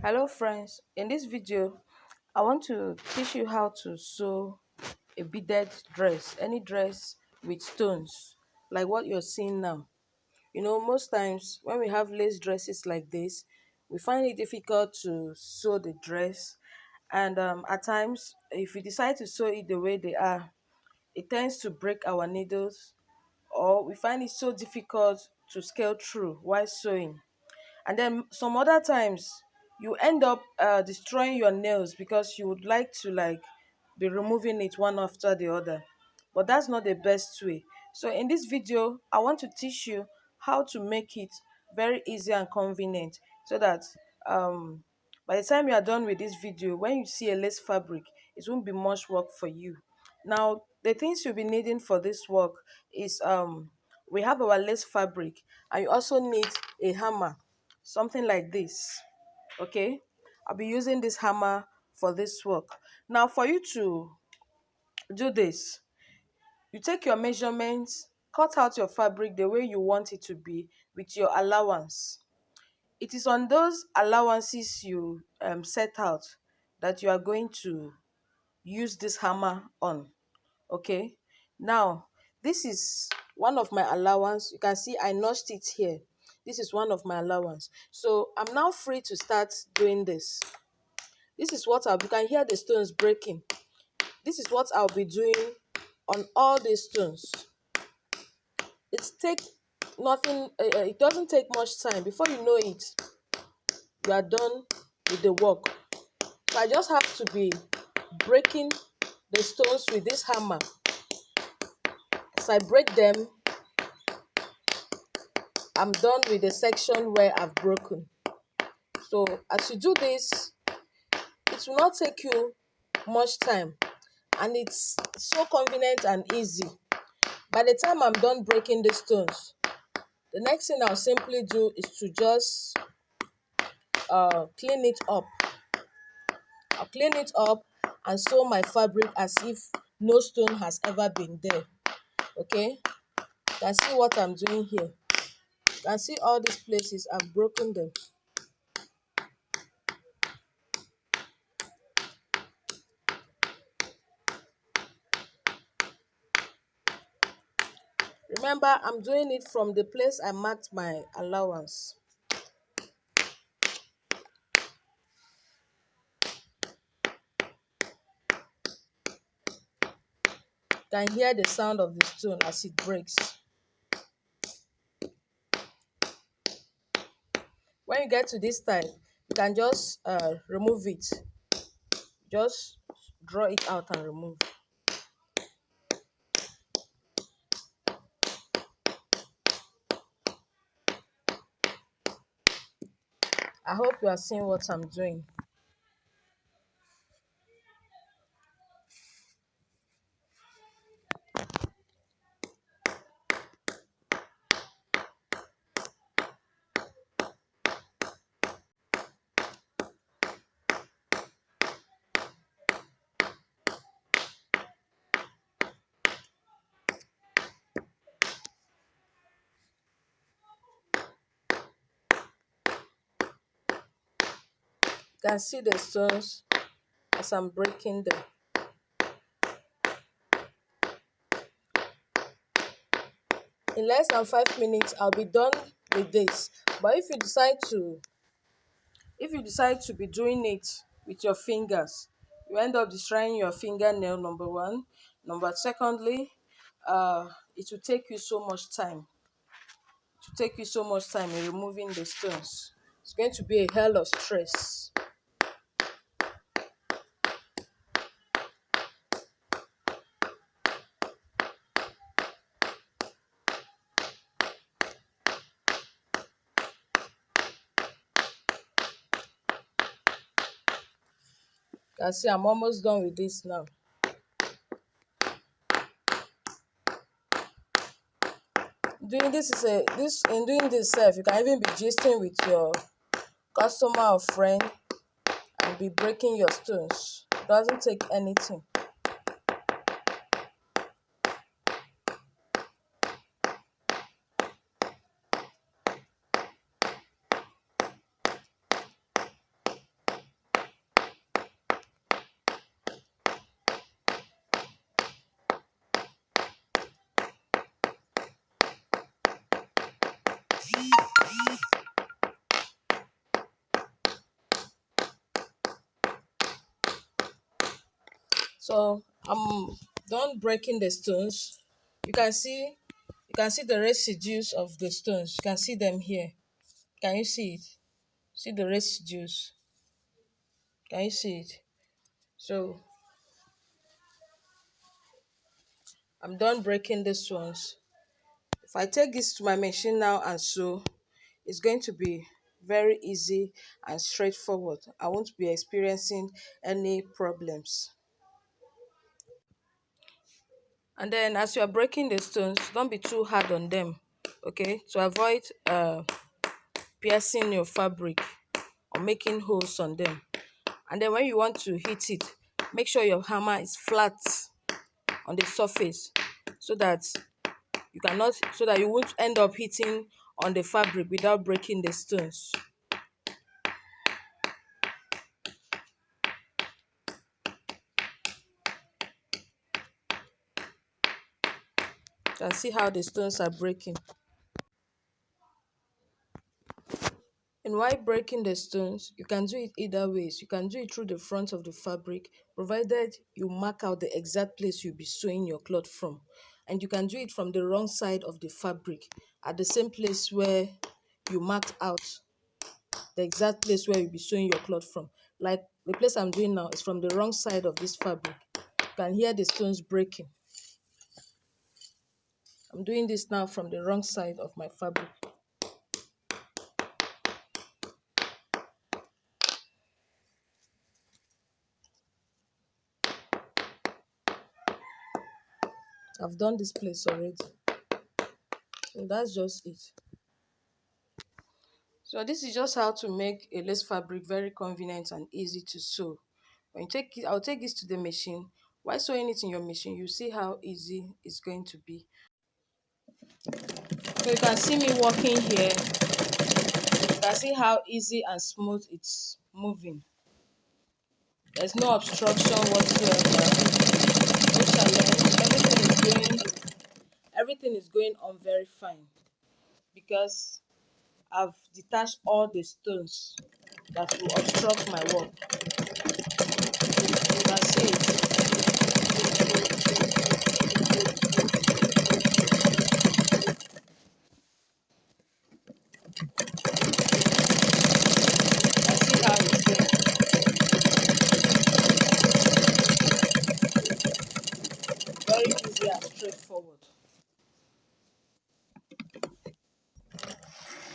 Hello friends, in this video I want to teach you how to sew a beaded dress, any dress with stones like what you're seeing now. Most times when we have lace dresses like this, we find it difficult to sew the dress, and at times if we decide to sew it the way they are, it tends to break our needles, or we find it so difficult to scale through while sewing. And then some other times you end up destroying your nails because you would like to be removing it one after the other, but that's not the best way. So in this video I want to teach you how to make it very easy and convenient, so that um by the time you are done with this video, when you see a lace fabric, it won't be much work for you. Now the things you'll be needing for this work is we have our lace fabric, and you also need a hammer, something like this. Okay, I'll be using this hammer for this work. Now for you to do this, you take your measurements, cut out your fabric the way you want it to be with your allowance. It is on those allowances you set out that you are going to use this hammer on. Okay, now this is one of my allowance. You can see I notched it here. This is one of my allowance, so I'm now free to start doing this. This is what you can hear the stones breaking. This is what I'll be doing on all these stones. It doesn't take much time. Before you know it, you are done with the work. So I just have to be breaking the stones with this hammer. As I break them, I'm done with the section where I've broken. So as you do this, it will not take you much time, and it's so convenient and easy. By the time I'm done breaking the stones, the next thing I'll simply do is to just clean it up. I'll clean it up and sew my fabric as if no stone has ever been there. Okay, you can see what I'm doing here. You can see all these places I've broken them. Remember, I'm doing it from the place I marked my allowance. You can hear the sound of the stone as it breaks. When you get to this time, you can just remove it. Just draw it out and remove. I hope you are seeing what I'm doing. You can see the stones as I'm breaking them. In less than 5 minutes, I'll be done with this. But if you decide to be doing it with your fingers, you end up destroying your fingernail, number one. Number secondly, it will take you so much time. It will take you so much time in removing the stones. It's going to be a hell of stress. You can see I'm almost done with this now. Doing this is a this in doing this self, you can even be gisting with your customer or friend and be breaking your stones. It doesn't take anything. So I'm done breaking the stones. You can see the residues of the stones. You can see them here. Can you see it? See the residues. Can you see it? So I'm done breaking these ones. If I take this to my machine now and sew, it's going to be very easy and straightforward. I won't be experiencing any problems. And then as you are breaking the stones, don't be too hard on them, okay, to avoid piercing your fabric or making holes on them. And then when you want to hit it, make sure your hammer is flat on the surface so that you won't end up hitting on the fabric without breaking the stones. You can see how the stones are breaking. And while breaking the stones, you can do it either ways. You can do it through the front of the fabric, provided you mark out the exact place you'll be sewing your cloth from. And you can do it from the wrong side of the fabric, at the same place where you marked out the exact place where you'll be sewing your cloth from. Like the place I'm doing now is from the wrong side of this fabric. You can hear the stones breaking. I'm doing this now from the wrong side of my fabric. I've done this place already. So that's just it. So this is just how to make a lace fabric very convenient and easy to sew. When you take it, I'll take this to the machine. While sewing it in your machine, you see how easy it's going to be. So you can see me working here. You can see how easy and smooth it's moving. There's no obstruction whatsoever. No challenge. Everything is going on very fine because I've detached all the stones that will obstruct my work. You can see it. You can see how it's going. Very easy and straightforward.